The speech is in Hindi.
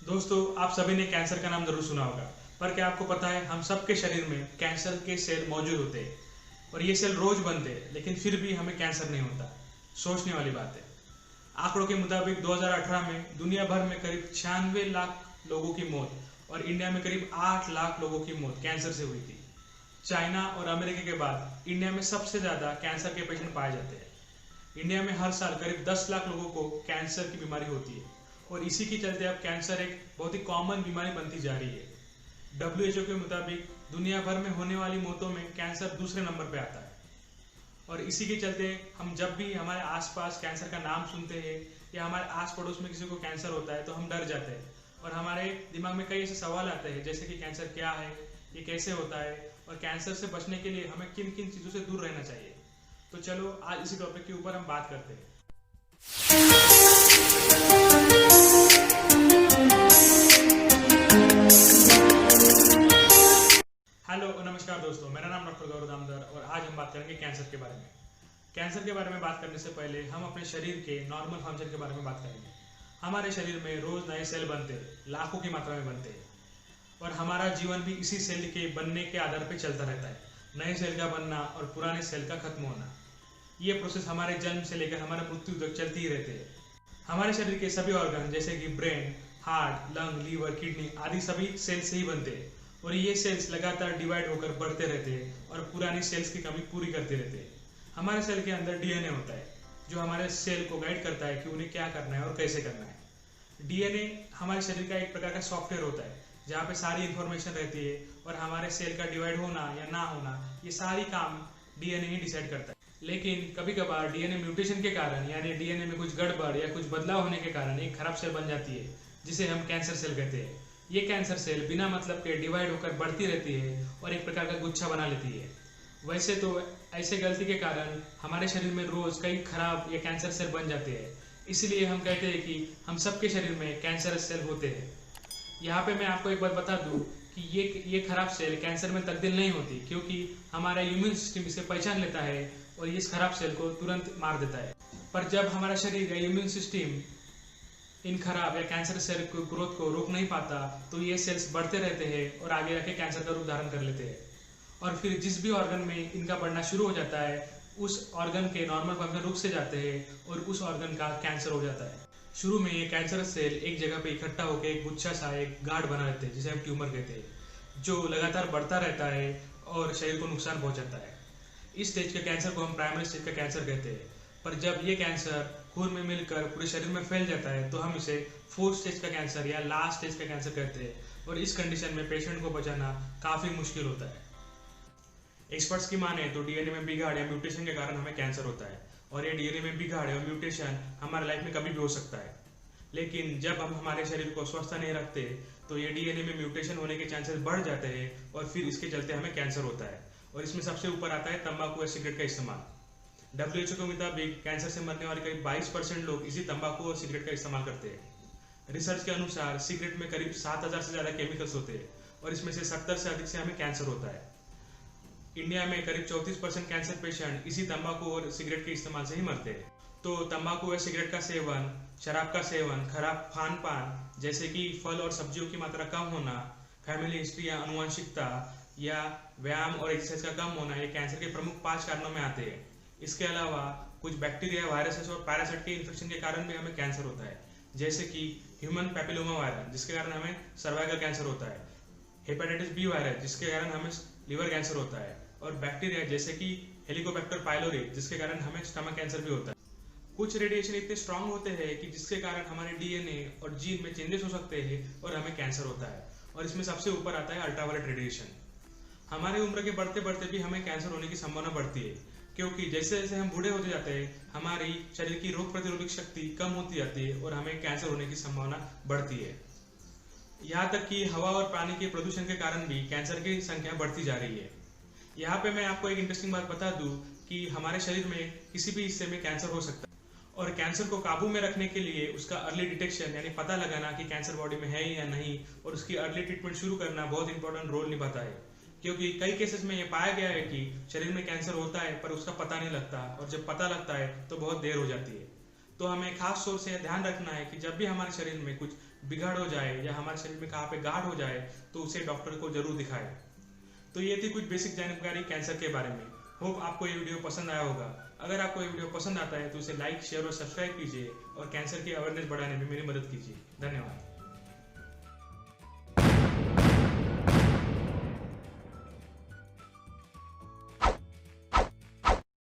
दोस्तों, आप सभी ने कैंसर का नाम जरूर सुना होगा। पर क्या आपको पता है, हम सबके शरीर में कैंसर के सेल मौजूद होते हैं और ये सेल रोज बनते हैं, लेकिन फिर भी हमें कैंसर नहीं होता। सोचने वाली बात है। आंकड़ों के मुताबिक 2018 में दुनिया भर में करीब 96 लाख लोगों की मौत और इंडिया में करीब 8 लाख लोगों की मौत कैंसर से हुई थी। चाइना और अमेरिका के बाद इंडिया में सबसे ज्यादा कैंसर के पेशेंट पाए जाते हैं। इंडिया में हर साल करीब 10 लाख लोगों को कैंसर की बीमारी होती है और इसी के चलते अब कैंसर एक बहुत ही कॉमन बीमारी बनती जा रही है। WHO के मुताबिक दुनिया भर में होने वाली मौतों में कैंसर दूसरे नंबर पर आता है और इसी के चलते हम जब भी हमारे आसपास कैंसर का नाम सुनते हैं या हमारे आस पड़ोस में किसी को कैंसर होता है तो हम डर जाते हैं और हमारे दिमाग में कई ऐसे सवाल आते हैं, जैसे कि कैंसर क्या है, ये कैसे होता है और कैंसर से बचने के लिए हमें किन किन चीज़ों से दूर रहना चाहिए। तो चलो आज इसी टॉपिक के ऊपर हम बात करते हैं। हेलो और नमस्कार दोस्तों, मेरा नाम डॉक्टर गौरव दामोदर और आज हम बात करेंगे कैंसर के बारे में। कैंसर के बारे में बात करने से पहले हम अपने शरीर के नॉर्मल फंक्शन के बारे में बात करेंगे। हमारे शरीर में रोज नए सेल बनते हैं, लाखों की मात्रा में बनते हैं और हमारा जीवन भी इसी सेल के बनने के आधार पर चलता रहता है। नए सेल का बनना और पुराने सेल का खत्म होना, ये प्रोसेस हमारे जन्म से लेकर हमारे मृत्यु तक चलती ही रहती है। हमारे शरीर के सभी ऑर्गन जैसे कि brain, heart, lung, liver, kidney आदि सभी सेल से ही बनते हैं और ये सेल्स लगातार डिवाइड होकर बढ़ते रहते हैं और पुरानी सेल्स की कमी पूरी करते रहते हैं। हमारे सेल के अंदर डीएनए होता है जो हमारे सेल को गाइड करता है कि उन्हें क्या करना है और कैसे करना है। डीएनए हमारे शरीर का एक प्रकार का सॉफ्टवेयर होता है जहाँ पे सारी इंफॉर्मेशन रहती है और हमारे सेल का डिवाइड होना या ना होना ये सारी काम डीएनए ही डिसाइड करता है। लेकिन कभी कभार डीएनए म्यूटेशन के कारण यानी डीएनए में कुछ गड़बड़ या कुछ बदलाव होने के कारण एक खराब सेल बन जाती है जिसे हम कैंसर सेल कहते हैं। ये कैंसर सेल बिना मतलब के डिवाइड होकर बढ़ती रहती है और एक प्रकार का गुच्छा बना लेती है। वैसे तो ऐसे गलती के कारण हमारे शरीर में रोज कई खराब या कैंसर सेल बन जाते हैं, इसलिए हम कहते हैं कि हम सबके शरीर में कैंसर सेल होते हैं। यहाँ पे मैं आपको एक बात बता दूं कि ये खराब सेल कैंसर में तब्दील नहीं होती, क्योंकि हमारा इम्यून सिस्टम इसे पहचान लेता है और इस खराब सेल को तुरंत मार देता है। पर जब हमारा शरीर या इम्यून सिस्टम इन खराब या कैंसर सेल को ग्रोथ को रोक नहीं पाता तो ये सेल्स बढ़ते रहते हैं और आगे जाके कैंसर का रूप धारण कर लेते हैं और फिर जिस भी ऑर्गन में इनका बढ़ना शुरू हो जाता है उस ऑर्गन के नॉर्मल फंक्शन रुक से जाते हैं और उस ऑर्गन का कैंसर हो जाता है। शुरू में ये कैंसर सेल एक जगह पे इकट्ठा होकर एक गुच्छा सा एक गाढ़ बना लेते हैं जिसे हम ट्यूमर कहते हैं, जो लगातार बढ़ता रहता है और शरीर को नुकसान पहुंचाता है। इस स्टेज के कैंसर को हम प्राइमरी स्टेज का कैंसर कहते हैं। पर जब ये कैंसर खून में मिलकर पूरे शरीर में फैल जाता है तो हम इसे फोर्थ स्टेज का कैंसर या लास्ट स्टेज का कैंसर कहते हैं और इस कंडीशन में पेशेंट को बचाना काफी मुश्किल होता है। एक्सपर्ट्स की माने तो डीएनए में बिगाड़ या म्यूटेशन के कारण हमें कैंसर होता है और ये डीएनए में बिगाड़ या म्यूटेशन हमारे लाइफ में कभी भी हो सकता है। लेकिन जब हम हमारे शरीर को स्वस्थ नहीं रखते तो ये डीएनए में म्यूटेशन होने के चांसेस बढ़ जाते हैं और फिर इसके चलते हमें कैंसर होता है और इसमें सबसे ऊपर आता है तंबाकू या सिगरेट का इस्तेमाल। WHO के मुताबिक कैंसर से मरने वाले करीब 22% लोग इसी तंबाकू और सिगरेट का इस्तेमाल करते हैं। रिसर्च के अनुसार सिगरेट में करीब 7000 से ज्यादा केमिकल्स होते हैं और इसमें से 70 से अधिक से हमें कैंसर होता है। इंडिया में करीब 34% कैंसर पेशेंट इसी तंबाकू और सिगरेट के इस्तेमाल से ही मरते हैं। तो तंबाकू और सिगरेट का सेवन, शराब का सेवन, खराब खान पान जैसे कि फल और सब्जियों की मात्रा कम होना, फैमिली हिस्ट्री या आनुवंशिकता या व्यायाम और एक्सरसाइज का कम होना ये कैंसर के प्रमुख 5 कारणों में आते हैं। इसके अलावा कुछ बैक्टीरिया, वायरसेस और पैरासाइट के इन्फेक्शन के कारण भी हमें कैंसर होता है, जैसे कि ह्यूमन पैपिलोमा वायरस जिसके कारण हमें सर्वाइकल कैंसर होता है, हेपेटाइटिस बी वायरस जिसके कारण हमें लिवर कैंसर होता है और बैक्टीरिया जैसे कि हेलिकोबैक्टर पाइलोरी जिसके कारण हमें स्टमक कैंसर भी होता है। कुछ रेडिएशन इतने स्ट्रांग होते हैं कि जिसके कारण हमारे डीएनए और जीन में चेंजेस हो सकते हैं और हमें कैंसर होता है और इसमें सबसे ऊपर आता है अल्ट्रावायलेट रेडिएशन। हमारी उम्र के बढ़ते बढ़ते भी हमें कैंसर होने की संभावना बढ़ती है, क्योंकि जैसे जैसे हम बूढ़े होते जाते हैं हमारी शरीर की रोग प्रतिरोधक शक्ति कम होती जाती है और हमें कैंसर होने की संभावना बढ़ती है। यहाँ तक कि हवा और पानी के प्रदूषण के कारण भी कैंसर की संख्या बढ़ती जा रही है। यहाँ पे मैं आपको एक इंटरेस्टिंग बात बता दूं कि हमारे शरीर में किसी भी हिस्से में कैंसर हो सकता है और कैंसर को काबू में रखने के लिए उसका अर्ली डिटेक्शन यानी पता लगाना कि कैंसर बॉडी में है या नहीं और उसकी अर्ली ट्रीटमेंट शुरू करना बहुत इंपॉर्टेंट रोल निभाता है, क्योंकि कई केसेस में ये पाया गया है कि शरीर में कैंसर होता है पर उसका पता नहीं लगता और जब पता लगता है तो बहुत देर हो जाती है। तो हमें खास तौर से ध्यान रखना है कि जब भी हमारे शरीर में कुछ बिगाड़ हो जाए या हमारे शरीर में कहाँ पे गाढ़ हो जाए तो उसे डॉक्टर को जरूर दिखाएं। तो ये थी कुछ बेसिक जानकारी कैंसर के बारे में। होप आपको ये वीडियो पसंद आया होगा। अगर आपको ये वीडियो पसंद आता है तो इसे लाइक, शेयर और सब्सक्राइब कीजिए और कैंसर की अवेयरनेस बढ़ाने में मेरी मदद कीजिए। धन्यवाद।